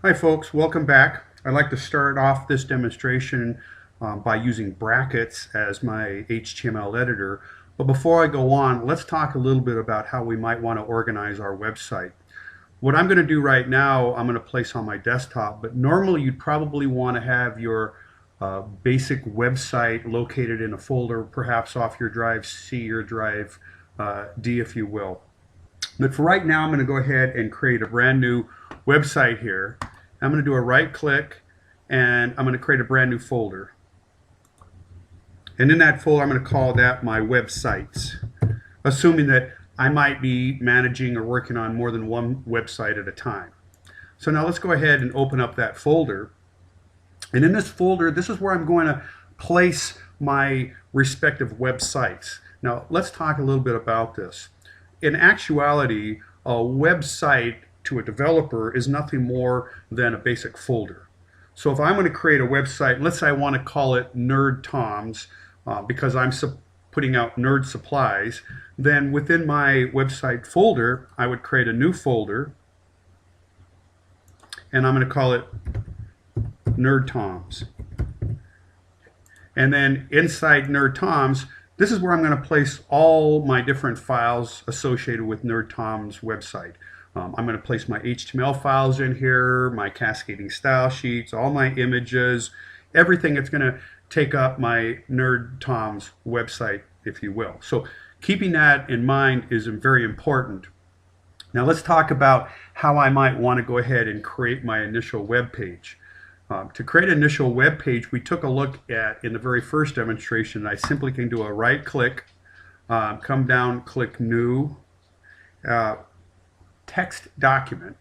Hi folks, welcome back. I'd like to start off this demonstration by using brackets as my HTML editor. But before I go on, let's talk a little bit about how we might want to organize our website. What I'm going to do right now, I'm going to place on my desktop, but normally you'd probably want to have your basic website located in a folder, perhaps off your drive C or drive D, if you will. But for right now, I'm going to go ahead and create a brand new website here. I'm going to do a right click and I'm going to create a brand new folder. And in that folder, I'm going to call that my websites, assuming that I might be managing or working on more than one website at a time. So now let's go ahead and open up that folder. And in this folder, this is where I'm going to place my respective websites. Now let's talk a little bit about this. In actuality, a website to a developer is nothing more than a basic folder. So if I'm going to create a website, let's say I want to call it Nerd Toms because I'm putting out nerd supplies, then within my website folder, I would create a new folder and I'm going to call it Nerd Toms. And then inside Nerd Toms, this is where I'm going to place all my different files associated with Nerd Tom's website. I'm going to place my HTML files in here, my cascading style sheets, all my images, everything that's going to take up my Nerd Tom's website, if you will. So keeping that in mind is very important. Now let's talk about how I might want to go ahead and create my initial web page. To create an initial web page, we took a look at in the very first demonstration. I simply can do a right click, come down, click New, Text Document.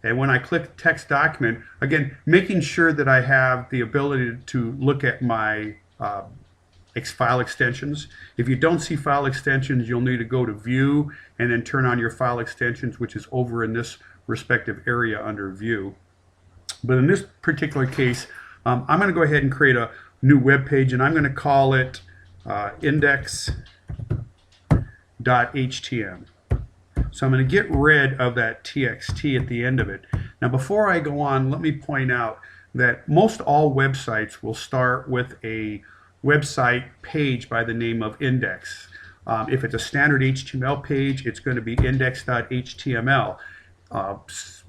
And when I click Text Document, again, making sure that I have the ability to look at my file extensions. If you don't see file extensions, you'll need to go to View and then turn on your file extensions, which is over in this respective area under View. But in this particular case, I'm going to go ahead and create a new web page, and I'm going to call it index.html. So I'm going to get rid of that txt at the end of it. Now before I go on, let me point out that most all websites will start with a website page by the name of index. If it's a standard HTML page, it's going to be index.html.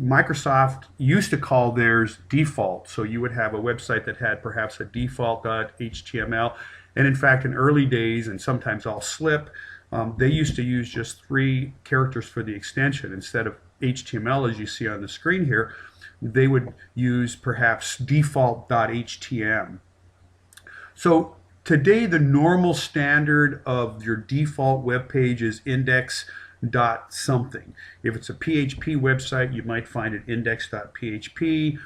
Microsoft used to call theirs default, so you would have a website that had perhaps a default.html, and in fact in early days, and sometimes I'll slip, they used to use just 3 characters for the extension. Instead of HTML as you see on the screen here, they would use perhaps default.htm. So today the normal standard of your default web page is index.something. If it's a PHP website, you might find it index.php,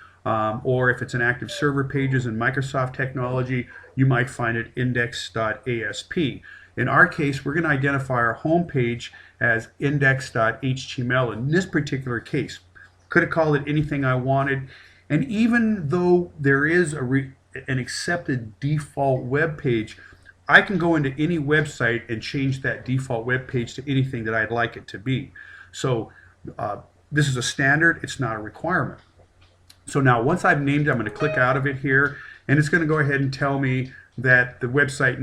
or if it's an active server pages in Microsoft technology, you might find it index.asp. In our case, we're going to identify our home page as index.html in this particular case. Could have called it anything I wanted, and even though there is an accepted default web page, I can go into any website and change that default web page to anything that I'd like it to be. So this is a standard, it's not a requirement. So now once I've named it, I'm going to click out of it here, and it's going to go ahead and tell me that the website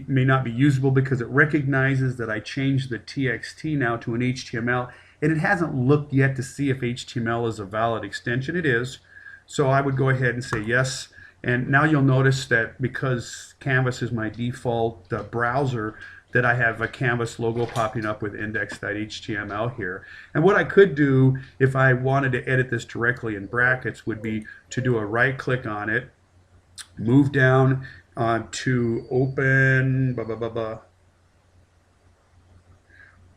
may not be usable because it recognizes that I changed the txt now to an HTML, and it hasn't looked yet to see if HTML is a valid extension. It is. So I would go ahead and say yes. And now you'll notice that because Canvas is my default browser, that I have a Canvas logo popping up with index.html here. And what I could do if I wanted to edit this directly in brackets would be to do a right click on it, move down to open,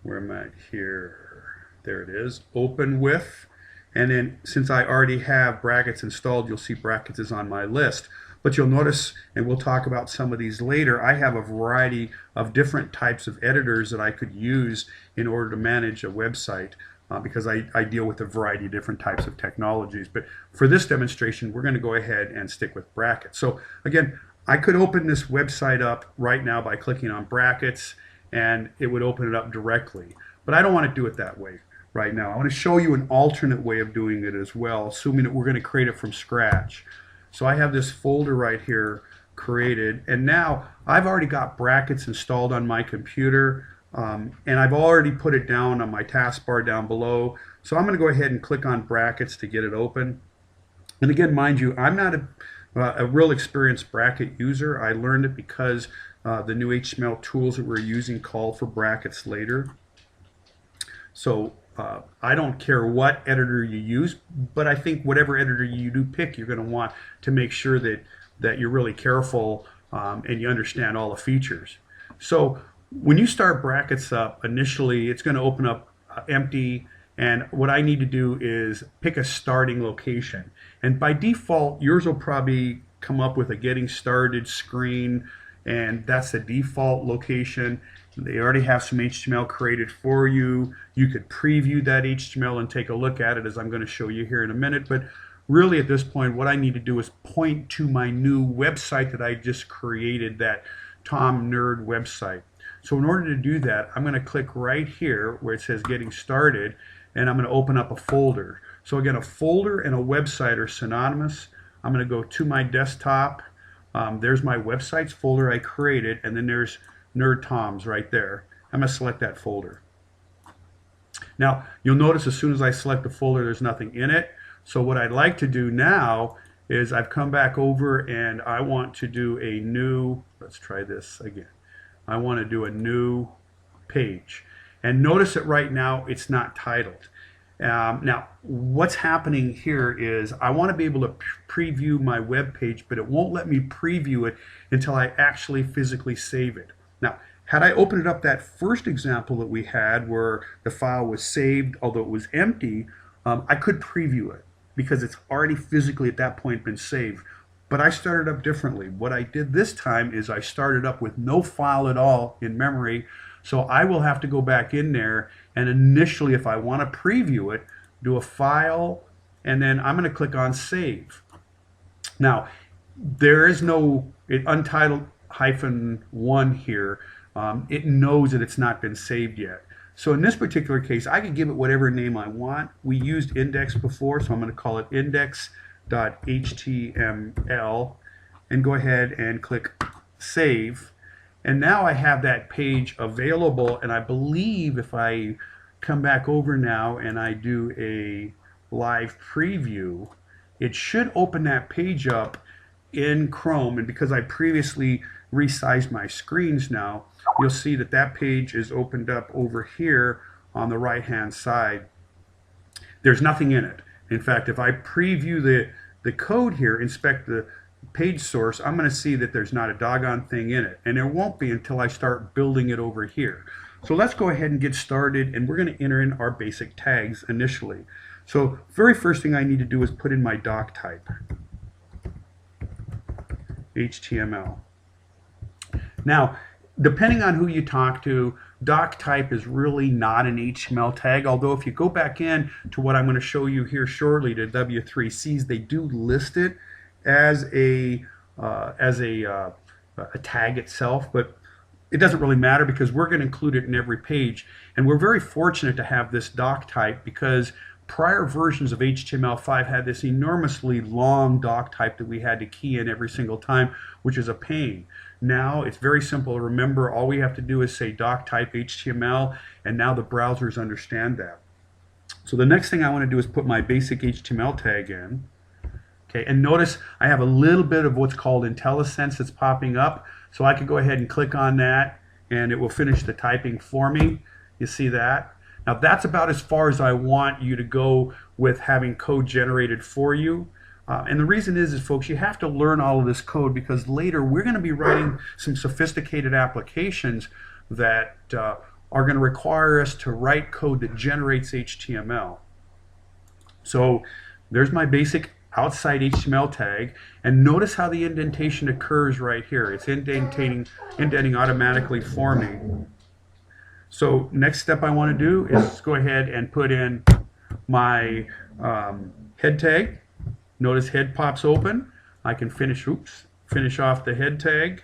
where am I here? There it is, open with. And then since I already have brackets installed, you'll see brackets is on my list. But you'll notice, and we'll talk about some of these later, I have a variety of different types of editors that I could use in order to manage a website because I deal with a variety of different types of technologies. But for this demonstration, we're going to go ahead and stick with brackets. So again, I could open this website up right now by clicking on brackets, and it would open it up directly. But I don't want to do it that way. right now. I want to show you an alternate way of doing it as well, assuming that we're going to create it from scratch. So I have this folder right here created, and now I've already got brackets installed on my computer, and I've already put it down on my taskbar down below. So I'm going to go ahead and click on brackets to get it open. And again, mind you, I'm not a real experienced bracket user. I learned it because the new HTML tools that we're using call for brackets later. So I don't care what editor you use, but I think whatever editor you do pick, you're going to want to make sure that you're really careful and you understand all the features. So when you start brackets up, initially it's going to open up empty, and what I need to do is pick a starting location. And by default, yours will probably come up with a getting started screen, and that's the default location. They already have some HTML created for you. You could preview that HTML and take a look at it, as I'm going to show you here in a minute. But really at this point, what I need to do is point to my new website that I just created, that Tom Nerd website. So in order to do that, I'm going to click right here where it says Getting Started, and I'm going to open up a folder. So again, a folder and a website are synonymous. I'm going to go to my desktop. There's my websites folder I created, and then there's Nerd Tom's right there. I'm going to select that folder. Now, you'll notice as soon as I select the folder, there's nothing in it. So what I'd like to do now is I've come back over and I want to do a new, let's try this again. I want to do a new page. And notice that right now it's not titled. Now, what's happening here is I want to be able to preview my web page, but it won't let me preview it until I actually physically save it. Now, had I opened it up that first example that we had where the file was saved, although it was empty, I could preview it because it's already physically at that point been saved. But I started up differently. What I did this time is I started up with no file at all in memory. So I will have to go back in there and initially, if I want to preview it, do a file, and then I'm going to click on save. Now, there is no Untitled-1 here. It knows that it's not been saved yet. So in this particular case, I can give it whatever name I want. We used index before, so I'm going to call it index.html and go ahead and click save. And now I have that page available, and I believe if I come back over now and I do a live preview, it should open that page up in Chrome. And because I previously resized my screens now, you'll see that that page is opened up over here on the right hand side. There's nothing in it. In fact, if I preview the code here, inspect the page source, I'm going to see that there's not a doggone thing in it, and there won't be until I start building it over here. So let's go ahead and get started, and we're going to enter in our basic tags initially. So very first thing I need to do is put in my Doctype HTML. Now, depending on who you talk to, Doctype is really not an HTML tag, although if you go back in to what I'm going to show you here shortly to W3Cs, they do list it as a tag itself, but it doesn't really matter because we're going to include it in every page. And we're very fortunate to have this Doctype because prior versions of HTML5 had this enormously long Doctype that we had to key in every single time, which is a pain. Now it's very simple to remember. All we have to do is say Doctype HTML, and now the browsers understand that. So the next thing I want to do is put my basic HTML tag in. Okay, and notice I have a little bit of what's called IntelliSense that's popping up, so I could go ahead and click on that and it will finish the typing for me. You see that? Now that's about as far as I want you to go with having code generated for you. And the reason is folks, you have to learn all of this code because later we're going to be writing some sophisticated applications that are going to require us to write code that generates HTML. So there's my basic outside HTML tag, and notice how the indentation occurs right here. It's indenting automatically for me. So next step I want to do is go ahead and put in my head tag. Notice head pops open. I can finish off the head tag,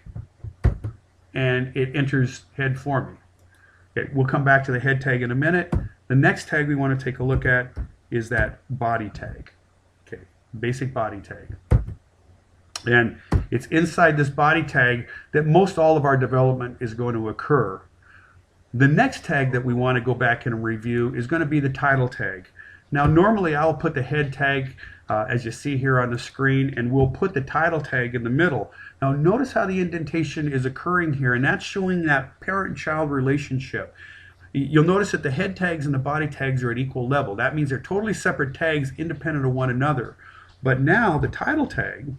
and it enters head for me. Okay, we'll come back to the head tag in a minute. The next tag we want to take a look at is that body tag. Okay, basic body tag. And it's inside this body tag that most all of our development is going to occur. The next tag that we want to go back and review is going to be the title tag. Now normally I'll put the head tag as you see here on the screen, and we'll put the title tag in the middle. Now notice how the indentation is occurring here, and that's showing that parent-child relationship. You'll notice that the head tags and the body tags are at equal level. That means they're totally separate tags independent of one another. But now the title tag,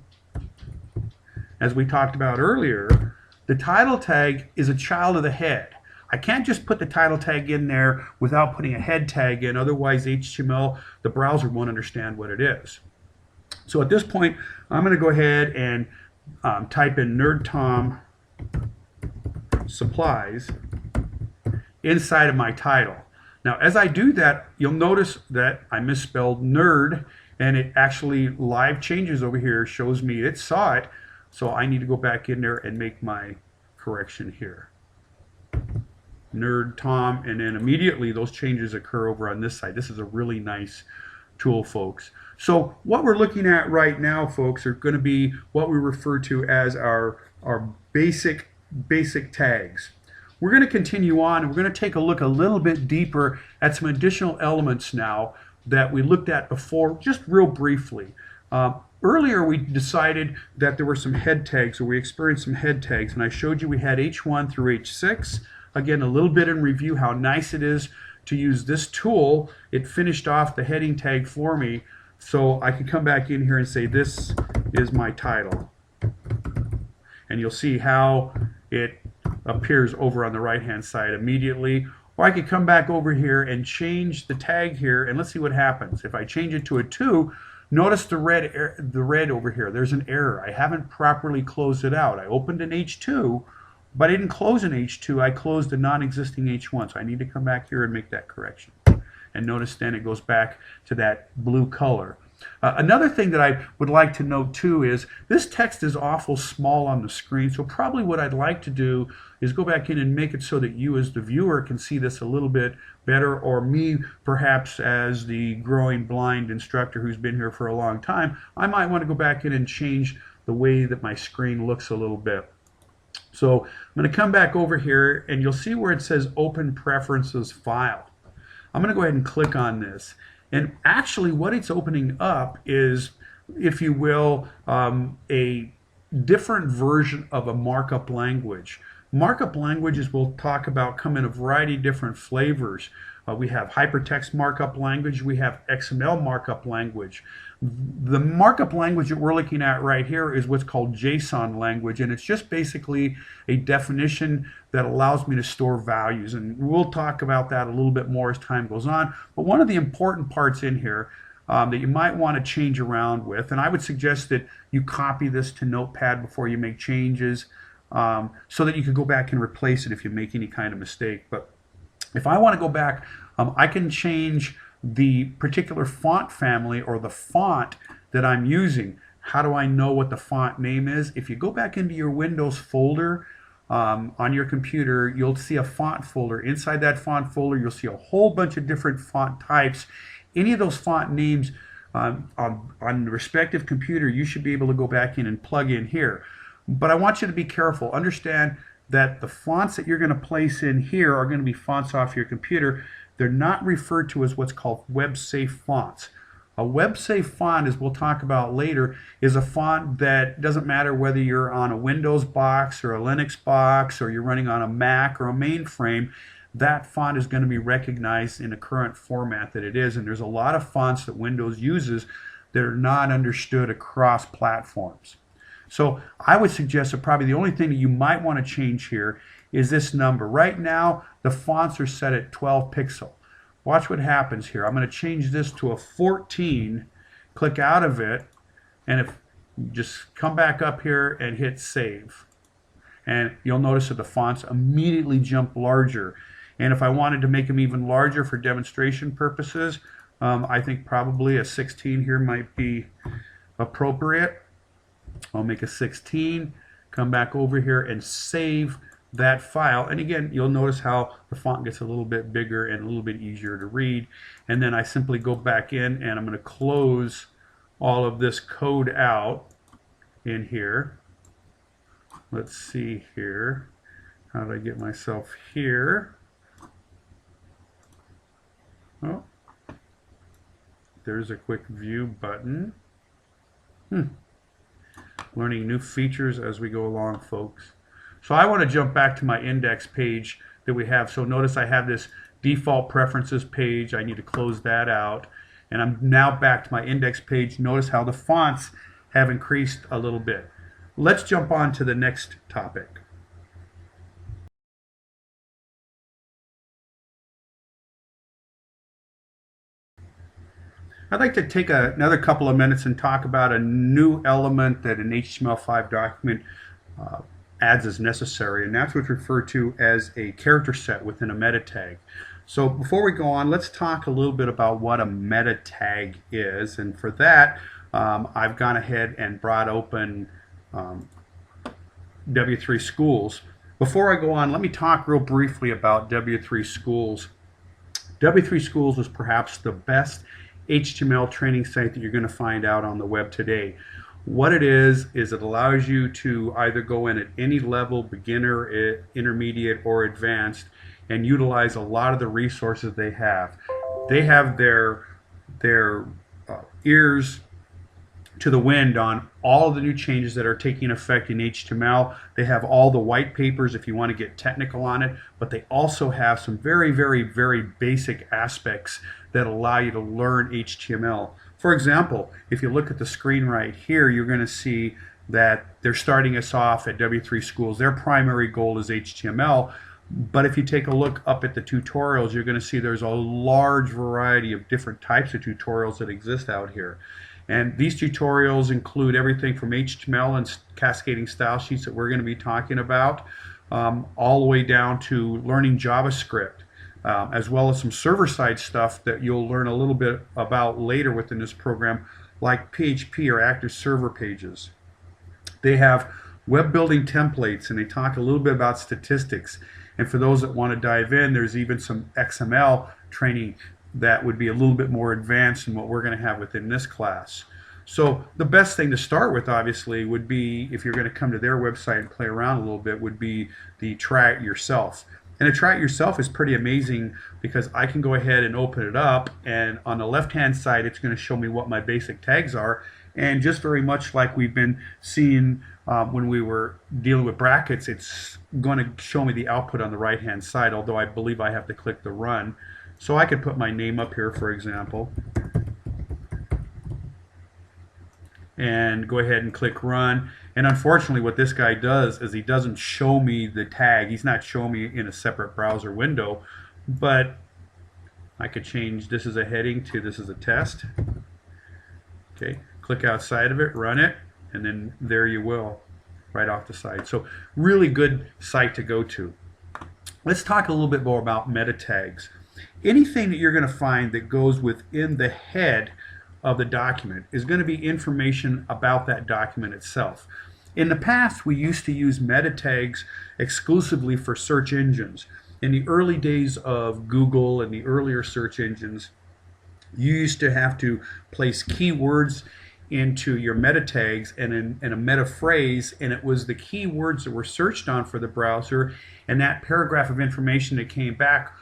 as we talked about earlier, the title tag is a child of the head. I can't just put the title tag in there without putting a head tag in, otherwise HTML, the browser won't understand what it is. So at this point, I'm going to go ahead and type in nerdtom supplies inside of my title. Now as I do that, you'll notice that I misspelled nerd, and it actually live changes over here, shows me it saw it, so I need to go back in there and make my correction here. Nerd Tom, and then immediately those changes occur over on this side. This is a really nice tool, folks. So what we're looking at right now, folks, are going to be what we refer to as our basic tags. We're going to continue on, and we're going to take a look a little bit deeper at some additional elements now that we looked at before, just real briefly. Earlier we decided that there were some head tags, or we experienced some head tags, and I showed you we had H1 through H6. Again, a little bit in review how nice it is to use this tool. It finished off the heading tag for me, so I can come back in here and say this is my title. And you'll see how it appears over on the right hand side immediately. Or I could come back over here and change the tag here, and let's see what happens. If I change it to a 2, notice the red over here. There's an error. I haven't properly closed it out. I opened an H2, but I didn't close an H2. I closed a non-existing H1, so I need to come back here and make that correction. And notice then it goes back to that blue color. Another thing that I would like to note too is this text is awful small on the screen, so probably what I'd like to do is go back in and make it so that you as the viewer can see this a little bit better, or me perhaps as the growing blind instructor who's been here for a long time, I might want to go back in and change the way that my screen looks a little bit. So I'm going to come back over here, and you'll see where it says Open Preferences File. I'm going to go ahead and click on this. And actually what it's opening up is, if you will, a different version of a markup language. Markup languages we'll talk about come in a variety of different flavors. We have hypertext markup language, we have XML markup language. The markup language that we're looking at right here is what's called JSON language, and it's just basically a definition that allows me to store values, and we'll talk about that a little bit more as time goes on. But one of the important parts in here that you might want to change around with, and I would suggest that you copy this to Notepad before you make changes, so that you can go back and replace it if you make any kind of mistake. But if I want to go back, I can change the particular font family or the font that I'm using. How do I know what the font name is? If you go back into your Windows folder on your computer, you'll see a font folder. Inside that font folder, you'll see a whole bunch of different font types. Any of those font names on the respective computer, you should be able to go back in and plug in here. But I want you to be careful. Understand that the fonts that you're going to place in here are going to be fonts off your computer. They're not referred to as what's called web-safe fonts. A web-safe font, as we'll talk about later, is a font that doesn't matter whether you're on a Windows box or a Linux box or you're running on a Mac or a mainframe. That font is going to be recognized in the current format that it is, and there's a lot of fonts that Windows uses that are not understood across platforms. So I would suggest that probably the only thing that you might want to change here is this number. Right now the fonts are set at 12 pixel. Watch what happens here. I'm going to change this to a 14, click out of it, and if you just come back up here and hit save, and you'll notice that the fonts immediately jump larger. And if I wanted to make them even larger for demonstration purposes, I think probably a 16 here might be appropriate. I'll make a 16, come back over here and save that file. And again, you'll notice how the font gets a little bit bigger and a little bit easier to read. And then I simply go back in and I'm going to close all of this code out in here. Let's see here. How do I get myself here? Oh, there's a quick view button. Learning new features as we go along, folks. So I want to jump back to my index page that we have. So notice I have this default preferences page. I need to close that out. And I'm now back to my index page. Notice how the fonts have increased a little bit. Let's jump on to the next topic. I'd like to take another couple of minutes and talk about a new element that an HTML5 document adds as necessary, and that's what's referred to as a character set within a meta tag. So before we go on, let's talk a little bit about what a meta tag is, and for that I've gone ahead and brought open W3 Schools. Before I go on, let me talk real briefly about W3 Schools. W3 Schools is perhaps the best HTML training site that you're going to find out on the web today. What it is it allows you to either go in at any level, beginner, intermediate, or advanced, and utilize a lot of the resources they have. They have their ears to the wind on all of the new changes that are taking effect in HTML. They have all the white papers if you want to get technical on it, but they also have some very, very, very basic aspects that allow you to learn HTML. For example, if you look at the screen right here, you're going to see that they're starting us off at W3 Schools. Their primary goal is HTML, but if you take a look up at the tutorials, you're going to see there's a large variety of different types of tutorials that exist out here. And these tutorials include everything from HTML and cascading style sheets that we're going to be talking about, all the way down to learning JavaScript, as well as some server-side stuff that you'll learn a little bit about later within this program, like PHP or active server pages. They have web building templates, and they talk a little bit about statistics. And for those that want to dive in, there's even some XML training that would be a little bit more advanced than what we're going to have within this class. So the best thing to start with, obviously, would be, if you're going to come to their website and play around a little bit, would be the Try It Yourself. And the Try It Yourself is pretty amazing because I can go ahead and open it up, and on the left-hand side, it's going to show me what my basic tags are. And just very much like we've been seeing when we were dealing with brackets, it's going to show me the output on the right-hand side, although I believe I have to click the Run. So I could put my name up here, for example, and go ahead and click Run. And unfortunately, what this guy does is he doesn't show me the tag. He's not showing me in a separate browser window, but I could change this as a heading to this is a test. Okay, click outside of it, run it, and then there you will, right off the side. So really good site to go to. Let's talk a little bit more about meta tags. Anything that you're going to find that goes within the head of the document is going to be information about that document itself. In the past, we used to use meta tags exclusively for search engines. In the early days of Google and the earlier search engines, you used to have to place keywords into your meta tags and in a meta phrase, and it was the keywords that were searched on for the browser, and that paragraph of information that came back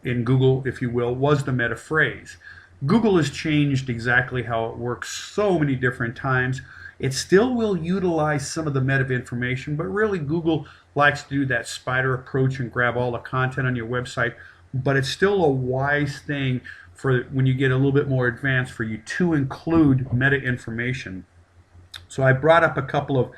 in Google, if you will, was the meta phrase. Google has changed exactly how it works so many different times. It still will utilize some of the meta information, but really Google likes to do that spider approach and grab all the content on your website, but it's still a wise thing for when you get a little bit more advanced for you to include meta information. So I brought up a couple of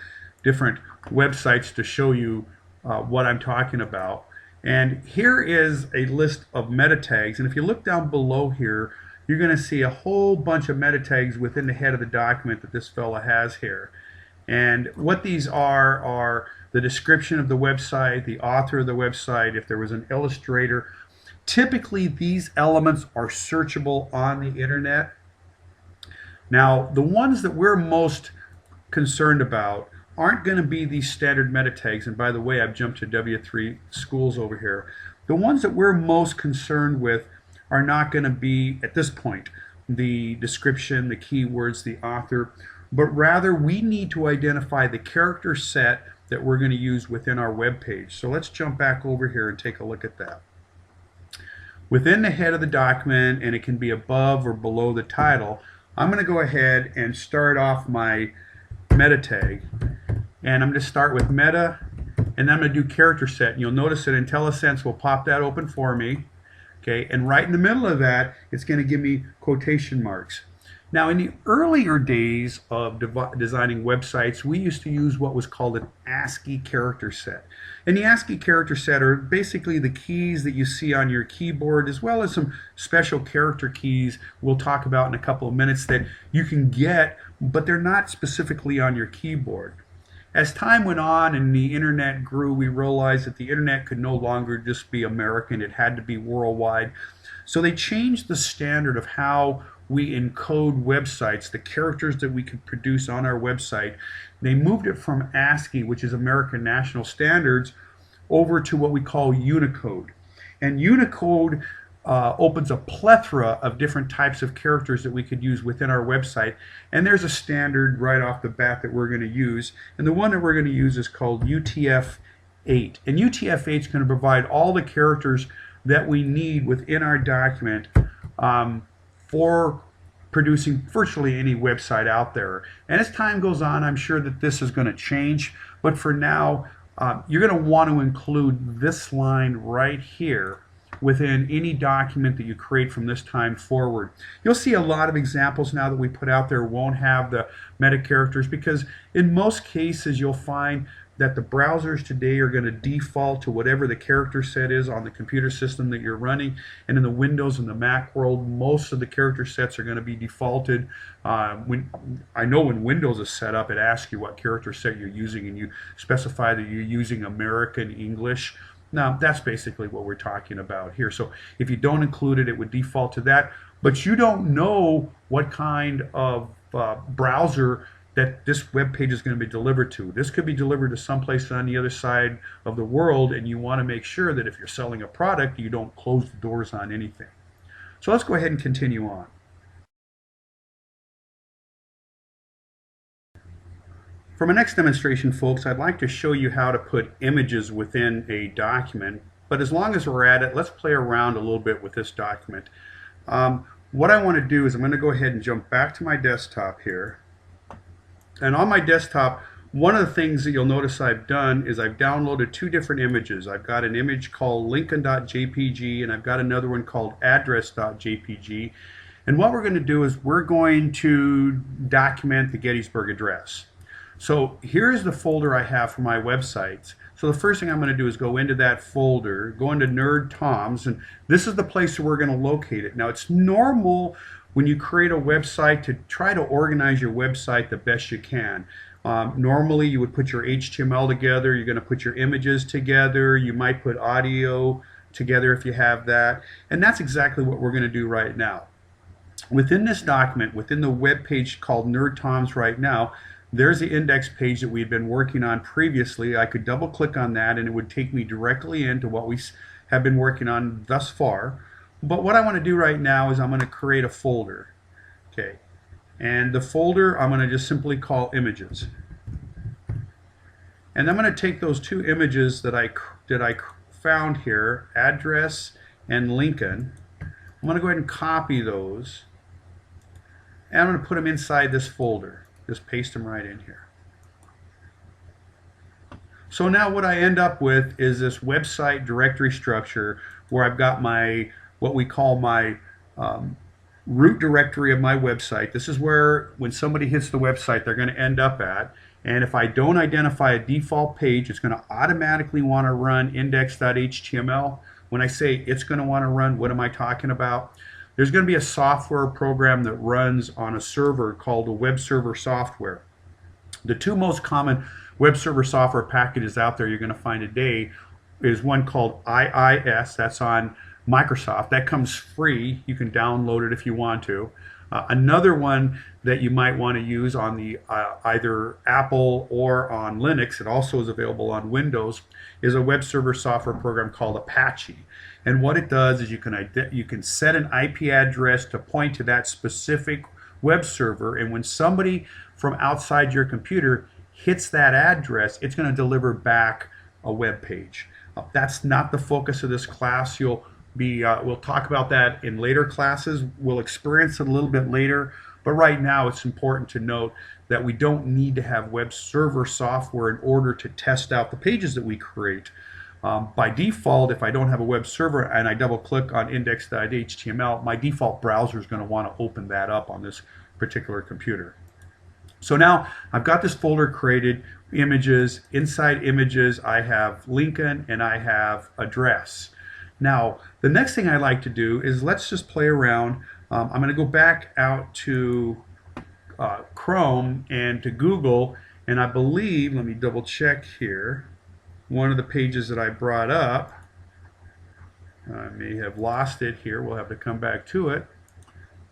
different websites to show you what I'm talking about. And here is a list of meta tags, and if you look down below here, you're going to see a whole bunch of meta tags within the head of the document that this fella has here. And what these are the description of the website, the author of the website, if there was an illustrator. Typically, these elements are searchable on the internet. Now, the ones that we're most concerned about aren't going to be these standard meta tags. And by the way, I've jumped to W3 schools over here. The ones that we're most concerned with are not going to be, at this point, the description, the keywords, the author, but rather we need to identify the character set that we're going to use within our web page. So let's jump back over here and take a look at that. Within the head of the document, and it can be above or below the title, I'm going to go ahead and start off my meta tag. And I'm going to start with meta, and then I'm going to do character set. And you'll notice that IntelliSense will pop that open for me. Okay, and right in the middle of that, it's going to give me quotation marks. Now, in the earlier days of designing websites, we used to use what was called an Ascii Character Set. And the Ascii Character Set are basically the keys that you see on your keyboard, as well as some special character keys we'll talk about in a couple of minutes that you can get, but they're not specifically on your keyboard. As time went on and the internet grew, we realized that the internet could no longer just be American, it had to be worldwide. So they changed the standard of how we encode websites, the characters that we could produce on our website. They moved it from ASCII, which is American National Standards, over to what we call Unicode. And Unicode opens a plethora of different types of characters that we could use within our website. And there's a standard right off the bat that we're going to use. And the one that we're going to use is called UTF-8. And UTF-8 is going to provide all the characters that we need within our document for producing virtually any website out there. And as time goes on, I'm sure that this is going to change. But for now, you're going to want to include this line right here within any document that you create from this time forward. You'll see a lot of examples now that we put out there won't have the meta characters, because in most cases you'll find that the browsers today are going to default to whatever the character set is on the computer system that you're running. And in the Windows and the Mac world, most of the character sets are going to be defaulted. I know when Windows is set up, it asks you what character set you're using, and you specify that you're using American English. Now, that's basically what we're talking about here. So if you don't include it, it would default to that. But you don't know what kind of browser that this web page is going to be delivered to. This could be delivered to someplace on the other side of the world, and you want to make sure that if you're selling a product, you don't close the doors on anything. So let's go ahead and continue on. For my next demonstration, folks, I'd like to show you how to put images within a document. But as long as we're at it, let's play around a little bit with this document. What I want to do is I'm going to go ahead and jump back to my desktop here. And on my desktop, one of the things that you'll notice I've done is I've downloaded two different images. I've got an image called Lincoln.jpg, and I've got another one called address.jpg. And what we're going to do is we're going to document the Gettysburg Address. So here's the folder I have for my websites. So the first thing I'm going to do is go into that folder, go into Nerd Toms, and this is the place where we're going to locate it. Now, it's normal when you create a website to try to organize your website the best you can. Normally you would put your HTML together, you're going to put your images together, you might put audio together if you have that, and that's exactly what we're going to do right now. Within this document, within the web page called Nerd Toms right now, there's the index page that we've been working on previously. I could double click on that and it would take me directly into what we have been working on thus far. But what I want to do right now is I'm going to create a folder. Okay, and the folder I'm going to just simply call images. And I'm going to take those two images that I found here, address and Lincoln. I'm going to go ahead and copy those, and I'm going to put them inside this folder. Just paste them right in here. So now what I end up with is this website directory structure where I've got my what we call my root directory of my website. This is where when somebody hits the website they're going to end up at. And if I don't identify a default page, it's going to automatically want to run index.html. When I say it's going to want to run, what am I talking about? There's going to be a software program that runs on a server called a web server software. The two most common web server software packages out there you're going to find today is one called IIS. That's on Microsoft. That comes free. You can download it if you want to. Another one that you might want to use on the either Apple or on Linux, it also is available on Windows, is a web server software program called Apache. And what it does is you can set an IP address to point to that specific web server, and when somebody from outside your computer hits that address, it's going to deliver back a web page. That's not the focus of this class. We'll talk about that in later classes. We'll experience it a little bit later, but right now it's important to note that we don't need to have web server software in order to test out the pages that we create. By default, if I don't have a web server and I double click on index.html, my default browser is going to want to open that up on this particular computer. So now I've got this folder created, images. Inside images I have Lincoln and I have address. Now the next thing I like to do is let's just play around. I'm going to go back out to Chrome and to Google, and I believe, let me double check here, one of the pages that I brought up, I may have lost it here, we'll have to come back to it,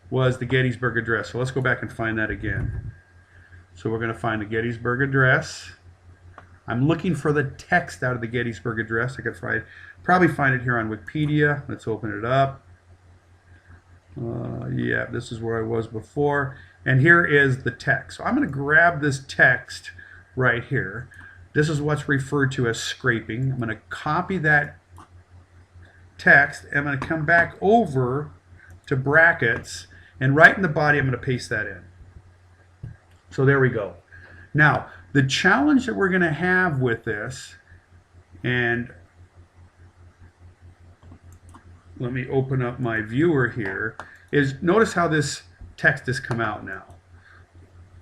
was the Gettysburg Address. So let's go back and find that again. So we're going to find the Gettysburg Address. I'm looking for the text out of the Gettysburg Address. I could probably find it here on Wikipedia. Let's open it up. Yeah, this is where I was before. And here is the text. So I'm going to grab this text right here. This is what's referred to as scraping. I'm going to copy that text. And I'm going to come back over to brackets. And right in the body, I'm going to paste that in. So there we go. Now, the challenge that we're going to have with this, and let me open up my viewer here, is notice how this text has come out now.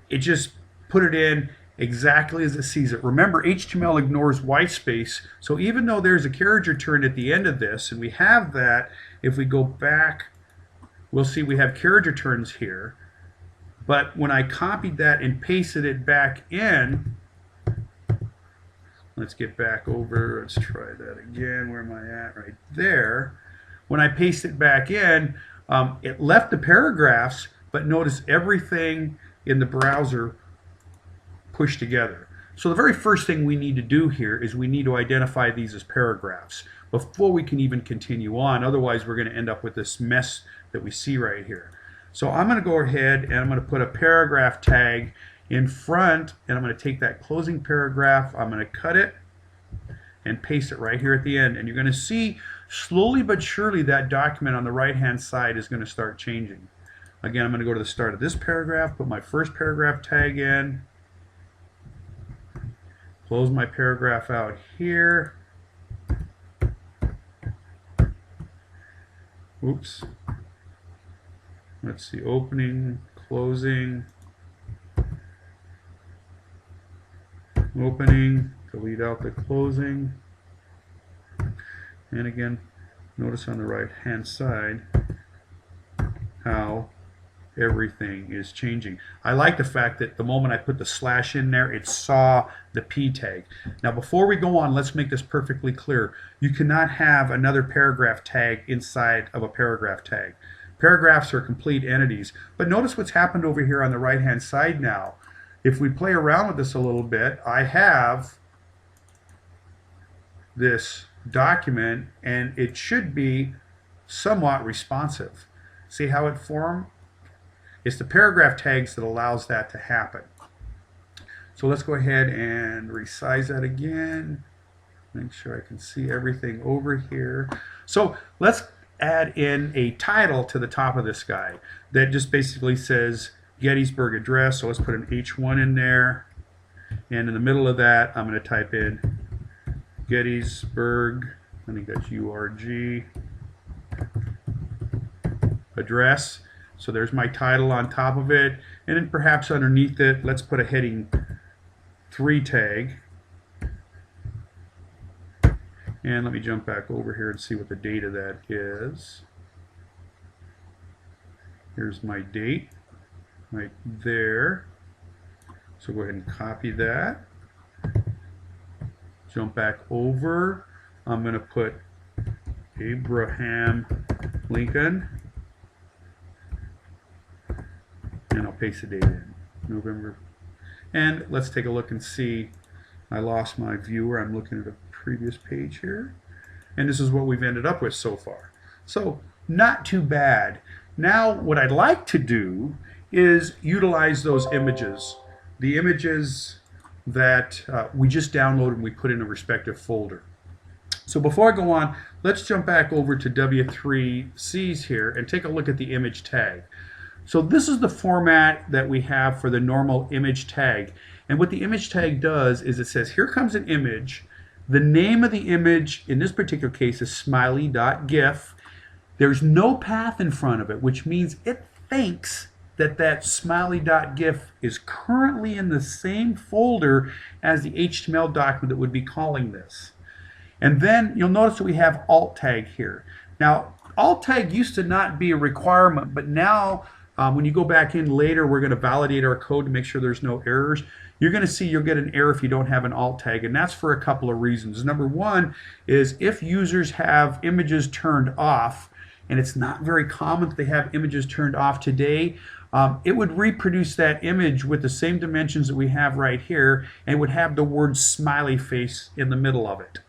It just put it in exactly as it sees it. Remember, HTML ignores white space, so even though there's a carriage return at the end of this, and we have that, if we go back, we'll see we have carriage returns here. But when I copied that and pasted it back in, let's get back over, let's try that again, where am I at? Right there. When I paste it back in, it left the paragraphs, but notice everything in the browser pushed together. So the very first thing we need to do here is we need to identify these as paragraphs before we can even continue on. Otherwise, we're going to end up with this mess that we see right here. So I'm going to go ahead and I'm going to put a paragraph tag in front, and I'm going to take that closing paragraph, I'm going to cut it and paste it right here at the end. And you're going to see slowly but surely that document on the right hand side is going to start changing. Again, I'm going to go to the start of this paragraph, put my first paragraph tag in, close my paragraph out here. Oops. Let's see, opening, closing, opening, delete out the closing. And again, notice on the right hand side how everything is changing. I like the fact that the moment I put the slash in there, it saw the P tag. Now before we go on, let's make this perfectly clear. You cannot have another paragraph tag inside of a paragraph tag. Paragraphs are complete entities. But notice what's happened over here on the right hand side now. If we play around with this a little bit, I have this document and it should be somewhat responsive. See how it formed? It's the paragraph tags that allows that to happen. So let's go ahead and resize that again. Make sure I can see everything over here. So let's add in a title to the top of this guy that just basically says Gettysburg Address. So let's put an H1 in there, and in the middle of that I'm going to type in Gettysburg, I think that's URG, address. So there's my title on top of it, and then perhaps underneath it let's put a heading 3 tag. And let me jump back over here and see what the date of that is. Here's my date right there. So go ahead and copy that. Jump back over. I'm going to put Abraham Lincoln. paste the date in. November. And let's take a look and see. I lost my viewer. I'm looking at a previous page here. And this is what we've ended up with so far. So not too bad. Now what I'd like to do is utilize those images. The images that we just downloaded and we put in a respective folder. So before I go on, let's jump back over to W3Cs here and take a look at the image tag. So this is the format that we have for the normal image tag. And what the image tag does is it says, here comes an image. The name of the image, in this particular case, is smiley.gif. There's no path in front of it, which means it thinks that that smiley.gif is currently in the same folder as the HTML document that would be calling this. And then you'll notice that we have alt tag here. Now, alt tag used to not be a requirement, but now when you go back in later, we're going to validate our code to make sure there's no errors. You're going to see you'll get an error if you don't have an alt tag, and that's for a couple of reasons. Number one is if users have images turned off, and it's not very common that they have images turned off today, it would reproduce that image with the same dimensions that we have right here, and it would have the word smiley face in the middle of it.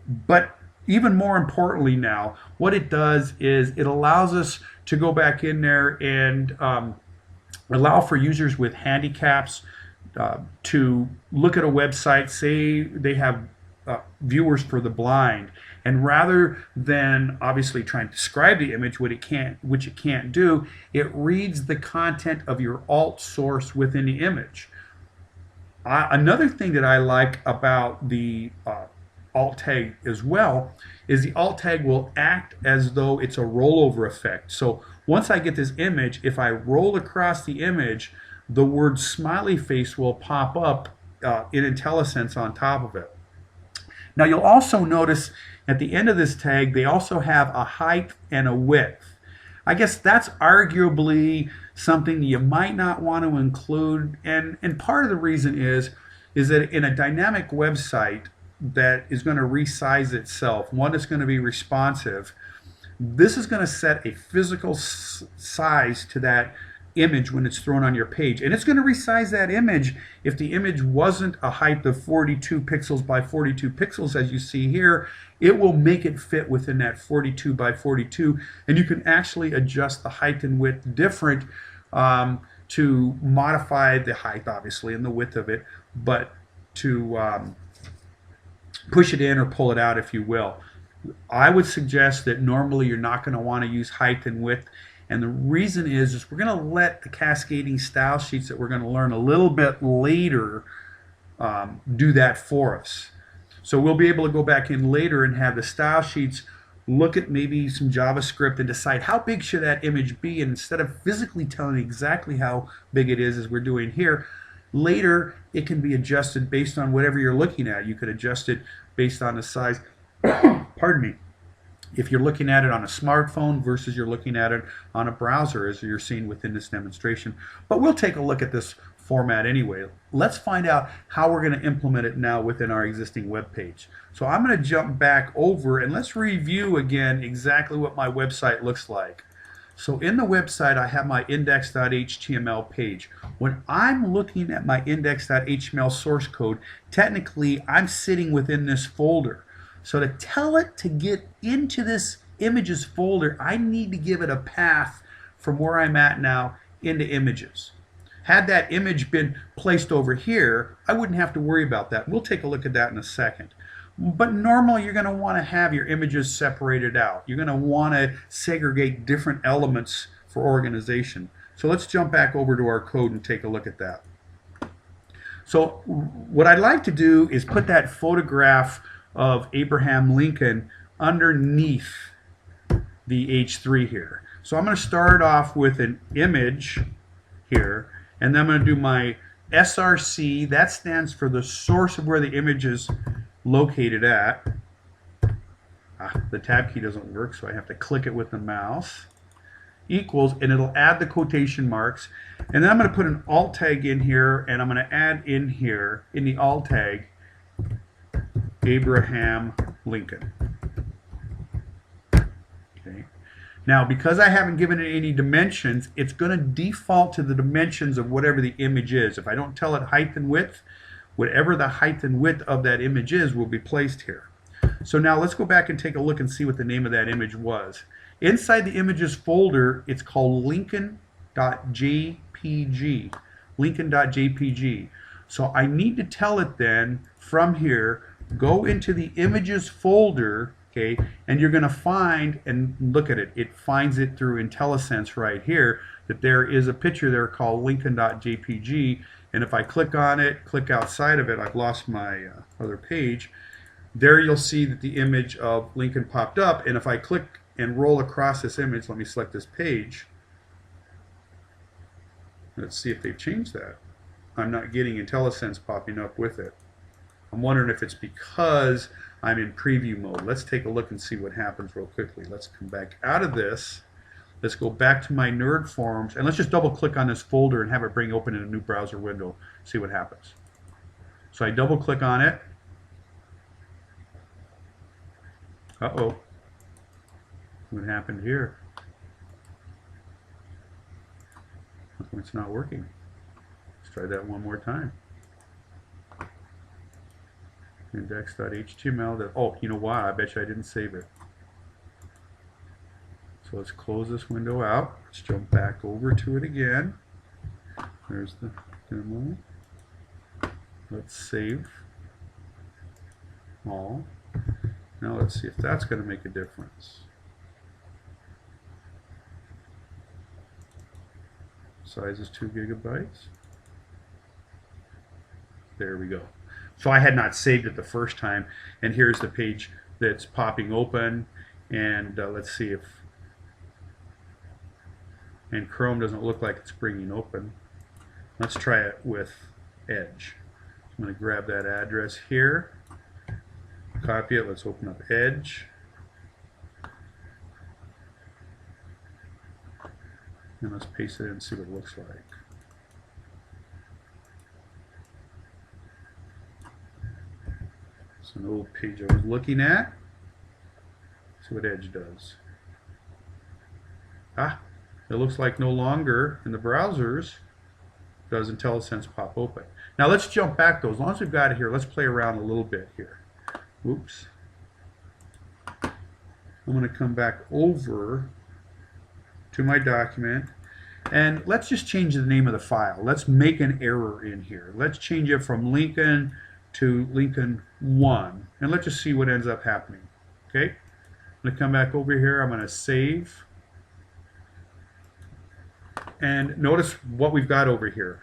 But even more importantly now, what it does is it allows us to go back in there and allow for users with handicaps to look at a website, say they have viewers for the blind, and rather than obviously trying to describe the image, which it can't do, it reads the content of your alt source within the image. Another thing that I like about the alt tag as well is the alt tag will act as though it's a rollover effect. So once I get this image, if I roll across the image, the word smiley face will pop up in IntelliSense on top of it. Now you'll also notice at the end of this tag they also have a height and a width. I guess that's arguably something you might not want to include, and part of the reason is that in a dynamic website that is going to resize itself, one that's going to be responsive, this is going to set a physical size to that image when it's thrown on your page, and it's going to resize that image. If the image wasn't a height of 42 pixels by 42 pixels as you see here, it will make it fit within that 42 by 42, and you can actually adjust the height and width different to modify the height obviously and the width of it, but to push it in or pull it out if you will. I would suggest that normally you're not going to want to use height and width, and the reason is we're going to let the cascading style sheets that we're going to learn a little bit later do that for us. So we'll be able to go back in later and have the style sheets look at maybe some JavaScript and decide how big should that image be, and instead of physically telling exactly how big it is as we're doing here, later it can be adjusted based on whatever you're looking at. You could adjust it based on the size pardon me, if you're looking at it on a smartphone versus you're looking at it on a browser as you're seeing within this demonstration. But we'll take a look at this format anyway. Let's find out how we're going to implement it now within our existing web page. So I'm going to jump back over and let's review again exactly what my website looks like. So in the website I have my index.html page. When I'm looking at my index.html source code, technically I'm sitting within this folder. So to tell it to get into this images folder, I need to give it a path from where I'm at now into images. Had that image been placed over here, I wouldn't have to worry about that. We'll take a look at that in a second. But normally you're going to want to have your images separated out. You're going to want to segregate different elements for organization. So let's jump back over to our code and take a look at that. So what I'd like to do is put that photograph of Abraham Lincoln underneath the H3 here. So I'm going to start off with an image here, and then I'm going to do my SRC. That stands for the source of where the image is located at. The tab key doesn't work, so I have to click it with the mouse. Equals, and it'll add the quotation marks. And then I'm going to put an alt tag in here, and I'm going to add in here, in the alt tag, Abraham Lincoln. Okay. Now, because I haven't given it any dimensions, it's going to default to the dimensions of whatever the image is. If I don't tell it height and width, whatever the height and width of that image is will be placed here. So now let's go back and take a look and see what the name of that image was. Inside the images folder, it's called Lincoln.jpg. Lincoln.jpg. So I need to tell it then from here, go into the images folder, okay, and you're going to find, and look at it, it finds it through IntelliSense right here, that there is a picture there called Lincoln.jpg, and if I click on it, click outside of it, I've lost my other page, there you'll see that the image of Lincoln popped up, and if I click and roll across this image, let me select this page, let's see if they've changed that. I'm not getting IntelliSense popping up with it. I'm wondering if it's because I'm in preview mode. Let's take a look and see what happens real quickly. Let's come back out of this. Let's go back to my nerd forums, and let's just double click on this folder and have it bring open in a new browser window. See what happens. So I double click on it. Uh-oh. What happened here? It's not working. Let's try that one more time. Index.html. Oh, you know why? I bet you I didn't save it. So let's close this window out. Let's jump back over to it again. There's the demo. Let's save all. Now let's see if that's going to make a difference. Size is 2 gigabytes. There we go. So I had not saved it the first time, and here's the page that's popping open, and let's see if, and Chrome doesn't look like it's bringing open. Let's try it with Edge. I'm going to grab that address here, copy it, let's open up Edge, and let's paste it in and see what it looks like. It's an old page I was looking at. See what Edge does. Ah, it looks like no longer in the browsers does IntelliSense pop open. Now let's jump back though. As long as we've got it here, let's play around a little bit here. Oops. I'm going to come back over to my document, and let's just change the name of the file. Let's make an error in here. Let's change it from Lincoln to Lincoln 1, and let's just see what ends up happening. Okay, I'm going to come back over here, I'm going to save, and notice what we've got over here.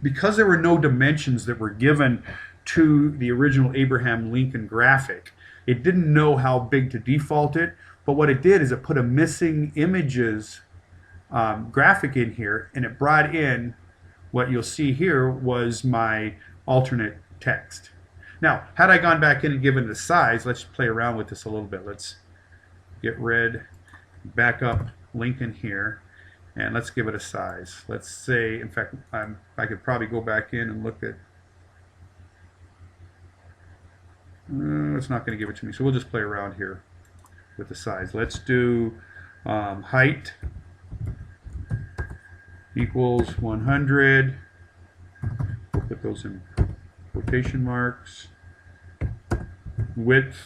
Because there were no dimensions that were given to the original Abraham Lincoln graphic, it didn't know how big to default it, but what it did is it put a missing images graphic in here, and it brought in what you'll see here was my alternate text. Now, had I gone back in and given the size, let's play around with this a little bit. Let's get rid, back up Lincoln here, and let's give it a size. Let's say, in fact, I could probably go back in and look at, it's not going to give it to me, so we'll just play around here with the size. Let's do height equals 100. We'll put those in quotation marks. Width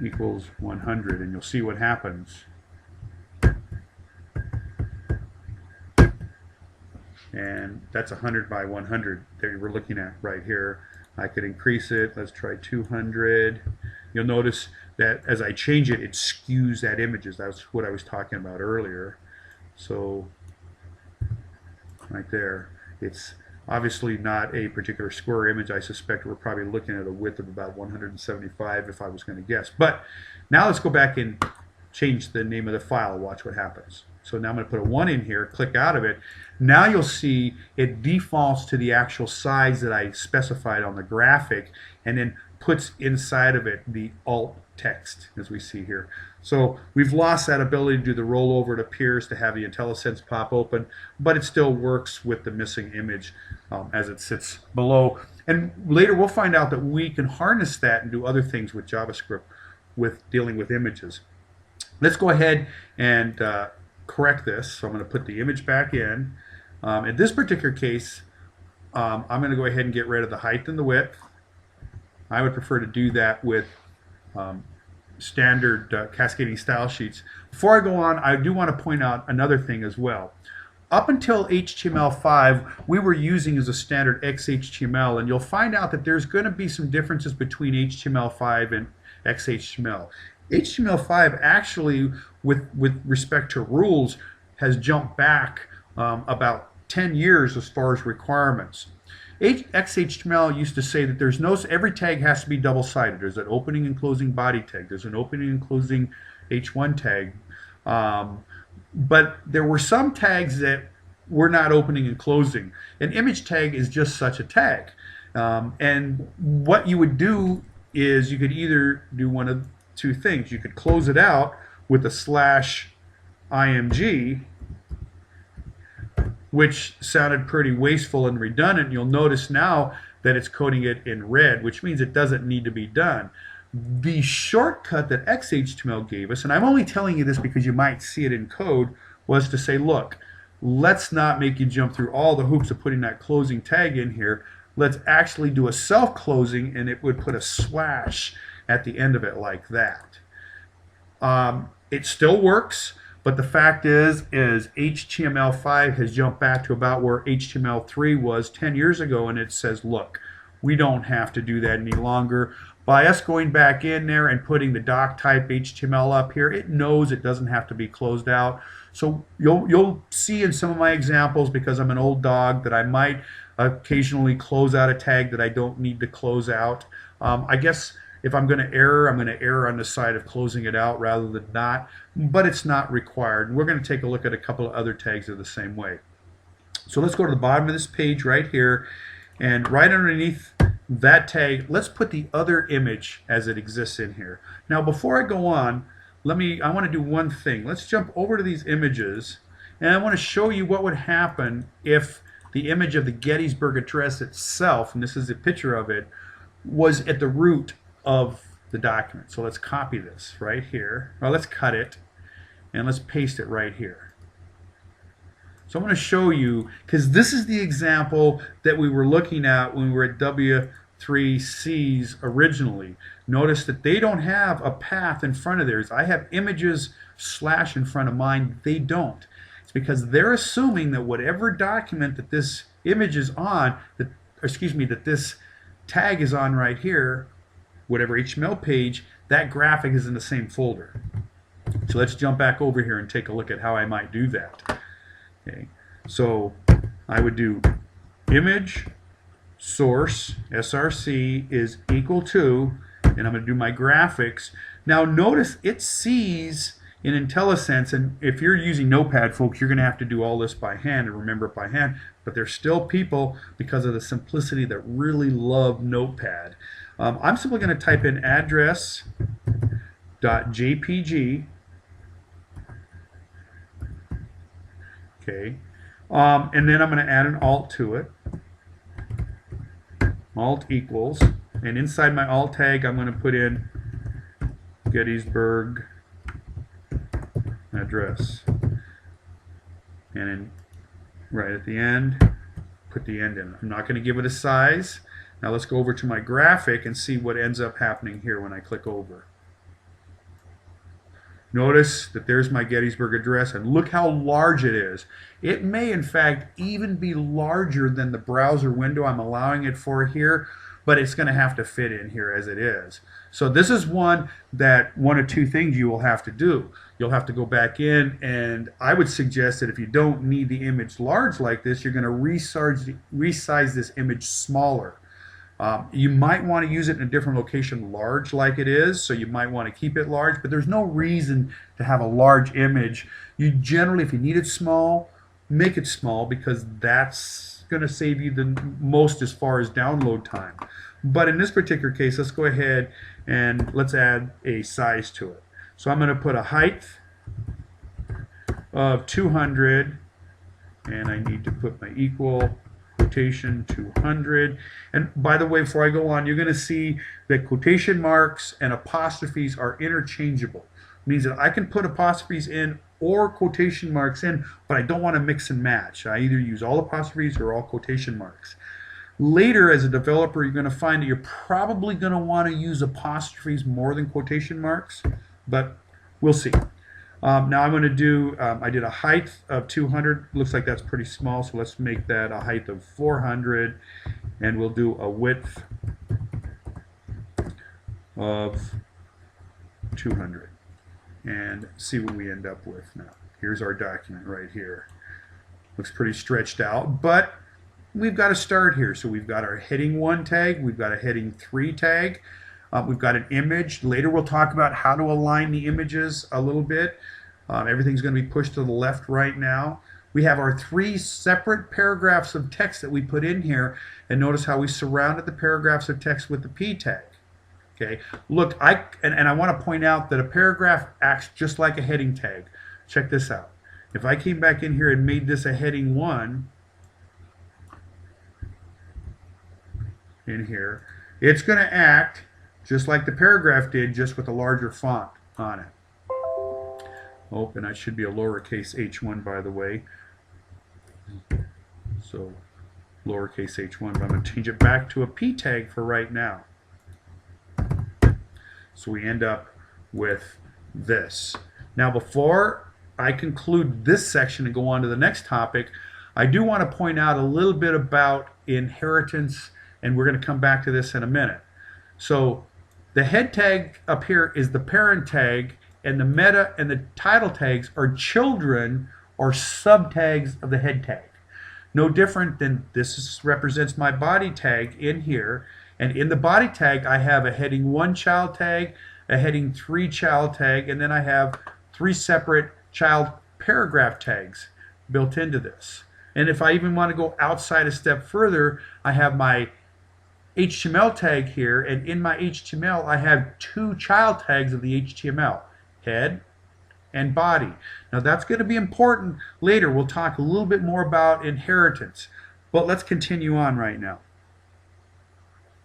equals 100, and you'll see what happens. And that's 100 by 100 that we're looking at right here. I could increase it. Let's try 200. You'll notice that as I change it, it skews that images. That's what I was talking about earlier. So right there, it's obviously not a particular square image. I suspect we're probably looking at a width of about 175 if I was going to guess. But now let's go back and change the name of the file. Watch what happens. So now I'm going to put a 1 in here, click out of it. Now you'll see it defaults to the actual size that I specified on the graphic, and then puts inside of it the alt text, as we see here. So we've lost that ability to do the rollover, it appears, to have the IntelliSense pop open, but it still works with the missing image as it sits below. And later we'll find out that we can harness that and do other things with JavaScript with dealing with images. Let's go ahead and correct this. So I'm going to put the image back in. In this particular case, I'm going to go ahead and get rid of the height and the width. I would prefer to do that with standard cascading style sheets. Before I go on, I do want to point out another thing as well. Up until HTML5, we were using as a standard XHTML, and you'll find out that there's going to be some differences between HTML5 and XHTML. HTML5 actually, with respect to rules, has jumped back about 10 years as far as requirements. XHTML used to say that there's every tag has to be double-sided. There's an opening and closing body tag. There's an opening and closing H1 tag. But there were some tags that were not opening and closing. An image tag is just such a tag. And what you would do is you could either do one of two things. You could close it out with a /img, which sounded pretty wasteful and redundant. You'll notice now that it's coding it in red, which means it doesn't need to be done. The shortcut that XHTML gave us, and I'm only telling you this because you might see it in code, was to say, look, let's not make you jump through all the hoops of putting that closing tag in here. Let's actually do a self-closing, and it would put a slash at the end of it like that. It still works, but the fact is HTML5 has jumped back to about where HTML3 was 10 years ago, and it says, look, we don't have to do that any longer. By us going back in there and putting the Doctype HTML up here, it knows it doesn't have to be closed out. So you'll see in some of my examples, because I'm an old dog, that I might occasionally close out a tag that I don't need to close out. I guess if I'm going to error, I'm going to error on the side of closing it out rather than not, but it's not required. And we're going to take a look at a couple of other tags that are the same way. So let's go to the bottom of this page right here, and right underneath that tag, let's put the other image as it exists in here. Now before I go on, I want to do one thing. Let's jump over to these images, and I want to show you what would happen if the image of the Gettysburg Address itself, and this is a picture of it, was at the root of the document. So let's copy this right here. Well, let's cut it, and let's paste it right here. So I'm going to show you, because this is the example that we were looking at when we were at W3Cs originally. Notice that they don't have a path in front of theirs. I have images / in front of mine. They don't. It's because they're assuming that whatever document that this image is on, that this tag is on right here, whatever HTML page, that graphic is in the same folder. So let's jump back over here and take a look at how I might do that. Okay, so I would do image source src is equal to, and I'm going to do my graphics. Now notice it sees in IntelliSense, and if you're using Notepad, folks, you're going to have to do all this by hand and remember it by hand, but there's still people, because of the simplicity, that really love Notepad. I'm simply going to type in address.jpg. Okay, and then I'm going to add an alt to it. Alt equals, and inside my alt tag I'm going to put in Gettysburg Address, and then right at the end put the end in. I'm not going to give it a size. Now let's go over to my graphic and see what ends up happening here when I click over. Notice that there's my Gettysburg Address, and look how large it is. It may in fact even be larger than the browser window I'm allowing it for here, but it's going to have to fit in here as it is. So this is one of two things you will have to do. You'll have to go back in, and I would suggest that if you don't need the image large like this, you're going to resize this image smaller. You might want to use it in a different location large like it is, so you might want to keep it large, but there's no reason to have a large image. You generally, if you need it small, make it small, because that's going to save you the most as far as download time. But in this particular case, let's go ahead and let's add a size to it. So I'm going to put a height of 200, and I need to put my equal quotation 200. And by the way, before I go on, you're going to see that quotation marks and apostrophes are interchangeable. It means that I can put apostrophes in or quotation marks in, but I don't want to mix and match. I either use all apostrophes or all quotation marks. Later, as a developer, you're going to find that you're probably going to want to use apostrophes more than quotation marks, but we'll see. Now I'm going to do, I did a height of 200. Looks like that's pretty small, so let's make that a height of 400, and we'll do a width of 200 and see what we end up with now. Here's our document right here. Looks pretty stretched out, but we've got to start here. So we've got our heading 1 tag, we've got a heading 3 tag, we've got an image. Later we'll talk about how to align the images a little bit. Everything's going to be pushed to the left right now. We have our 3 separate paragraphs of text that we put in here, and notice how we surrounded the paragraphs of text with the P tag. Okay, look, I want to point out that a paragraph acts just like a heading tag. Check this out. If I came back in here and made this a heading 1 in here, it's going to act just like the paragraph did, just with a larger font on it. Oh, and that should be a lowercase h1, by the way. So lowercase h1, but I'm going to change it back to a P tag for right now. So we end up with this. Now, before I conclude this section and go on to the next topic, I do want to point out a little bit about inheritance, and we're going to come back to this in a minute. So the head tag up here is the parent tag, and the meta and the title tags are children or subtags of the head tag. No different than this represents my body tag in here, and in the body tag I have a heading 1 child tag, a heading 3 child tag, and then I have 3 separate child paragraph tags built into this. And if I even want to go outside a step further, I have my HTML tag here, and in my HTML I have 2 child tags of the HTML, head and body. Now that's going to be important later. We'll talk a little bit more about inheritance, but let's continue on right now.